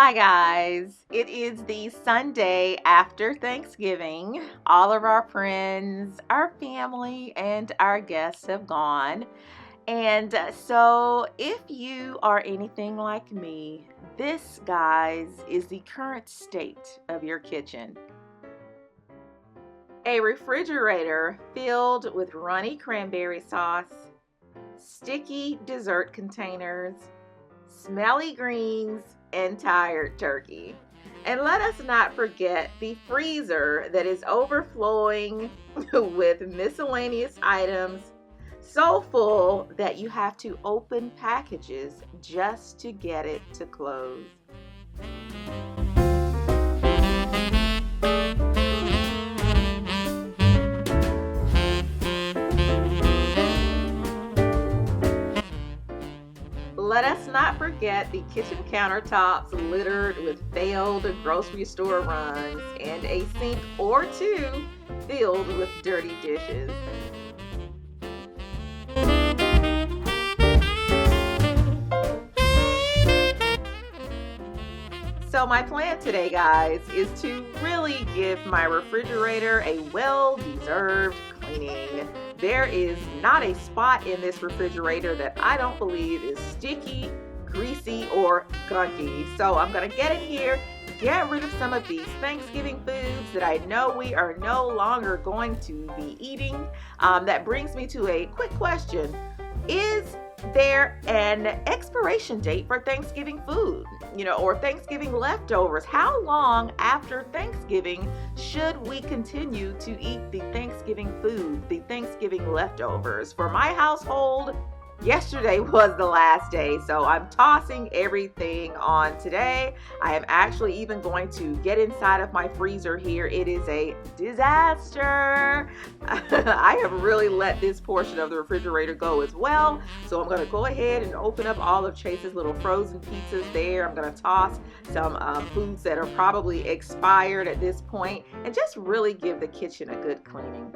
Hi guys, it is the Sunday after Thanksgiving. All of our friends, our family, and our guests have gone. So if you are anything like me, this, guys, is the current state of your kitchen. A refrigerator filled with runny cranberry sauce, sticky dessert containers, smelly greens, and tired turkey. And let us not forget the freezer that is overflowing with miscellaneous items, so full that you have to open packages just to get it to close. Let us not forget the kitchen countertops littered with failed grocery store runs and a sink or two filled with dirty dishes. So my plan today, guys, is to really give my refrigerator a well-deserved cleaning. There is not a spot in this refrigerator that I don't believe is sticky, greasy, or gunky. So I'm gonna get in here, get rid of some of these Thanksgiving foods that I know we are no longer going to be eating. That brings me to a quick question. Is there an expiration date for Thanksgiving food, or Thanksgiving leftovers? How long after Thanksgiving should we continue to eat the Thanksgiving food, the Thanksgiving leftovers? For my household, yesterday was the last day, so I'm tossing everything on today. I am actually even going to get inside of my freezer here. It is a disaster. I have really let this portion of the refrigerator go as well. So I'm going to go ahead and open up all of Chase's little frozen pizzas there. I'm going to toss some foods that are probably expired at this point and just really give the kitchen a good cleaning.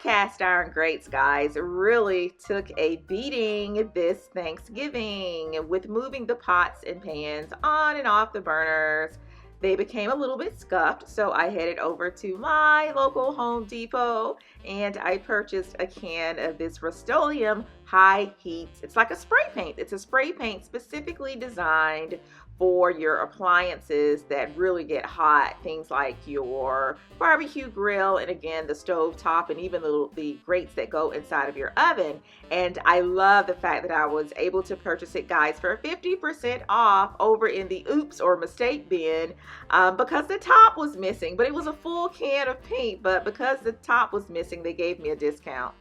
Cast iron grates, guys, really took a beating this Thanksgiving with moving the pots and pans on and off the burners. They became a little bit scuffed, so I headed over to my local Home Depot and I purchased a can of this Rustoleum high heat. It's like a spray paint. It's a spray paint specifically designed for your appliances that really get hot, things like your barbecue grill, and again the stove top, and even the grates that go inside of your oven. And I love the fact that I was able to purchase it, guys, for 50% off over in the oops or mistake bin, because the top was missing. But it was a full can of paint, but because the top was missing, they gave me a discount.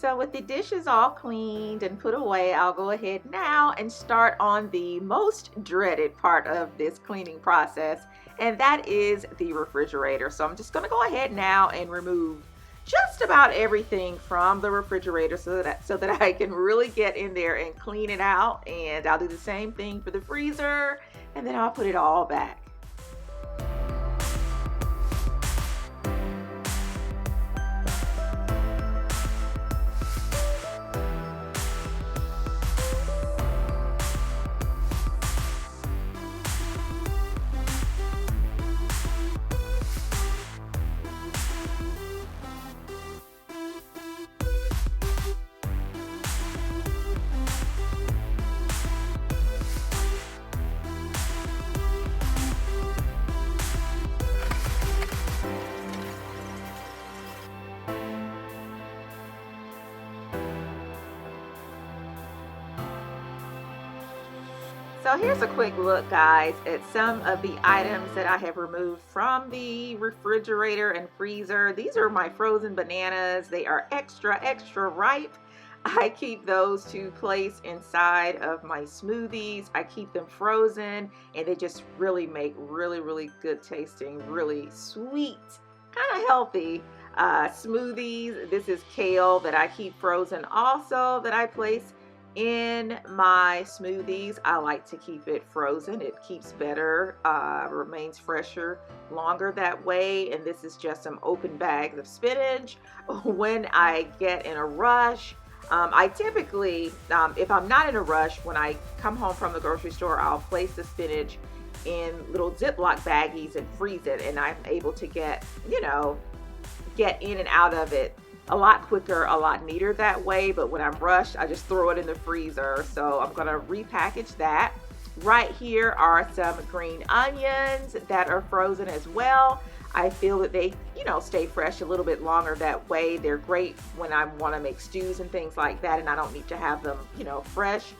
So with the dishes all cleaned and put away, I'll go ahead now and start on the most dreaded part of this cleaning process, and that is the refrigerator. So I'm just gonna go ahead now and remove just about everything from the refrigerator so that I can really get in there and clean it out. And I'll do the same thing for the freezer, and then I'll put it all back. So here's a quick look, guys, at some of the items that I have removed from the refrigerator and freezer. These are my frozen bananas. They are extra, extra ripe. I keep those to place inside of my smoothies. I keep them frozen, and they just really make really, really good tasting, really sweet, kind of healthy smoothies. This is kale that I keep frozen also, that I place in my smoothies. I like to keep it frozen. It keeps better, remains fresher longer that way. And this is just some open bags of spinach. When I get in a rush, I typically, if I'm not in a rush, when I come home from the grocery store, I'll place the spinach in little Ziploc baggies and freeze it, and I'm able to get in and out of it a lot quicker, a lot neater that way. But when I'm rushed, I just throw it in the freezer. So I'm gonna repackage that. Right here are some green onions that are frozen as well. I feel that they, stay fresh a little bit longer that way. They're great when I want to make stews and things like that, and I don't need to have them, fresh.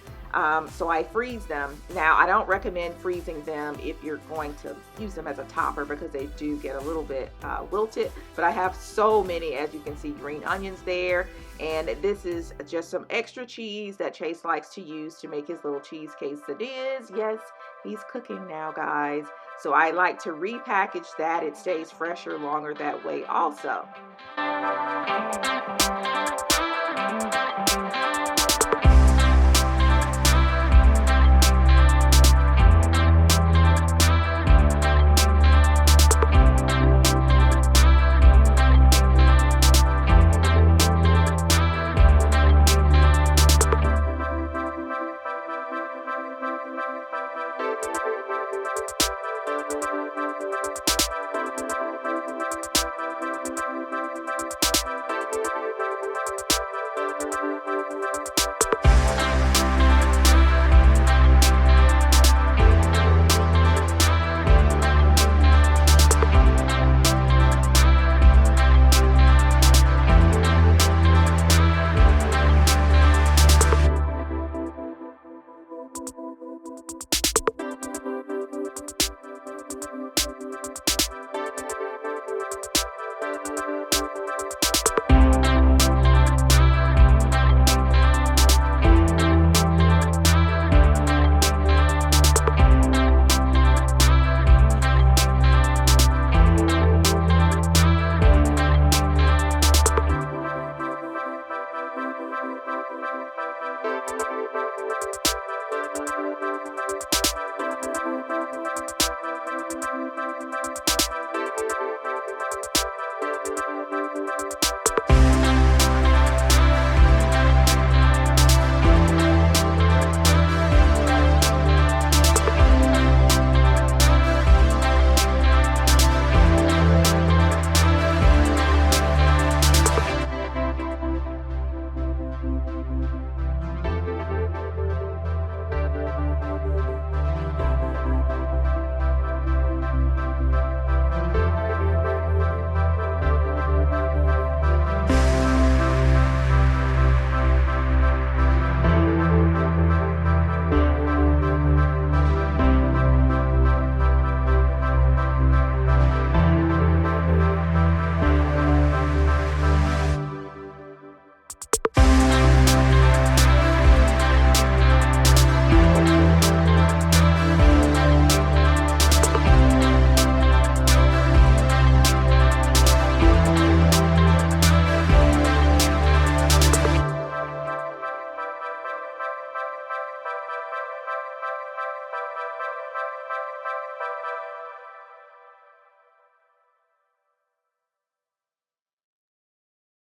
So I freeze them. Now, I don't recommend freezing them if you're going to use them as a topper, because they do get a little bit wilted. But I have so many, as you can see, green onions there. And this is just some extra cheese that Chase likes to use to make his little cheese quesadillas. Yes, he's cooking now, guys. So I like to repackage that. It stays fresher longer that way also.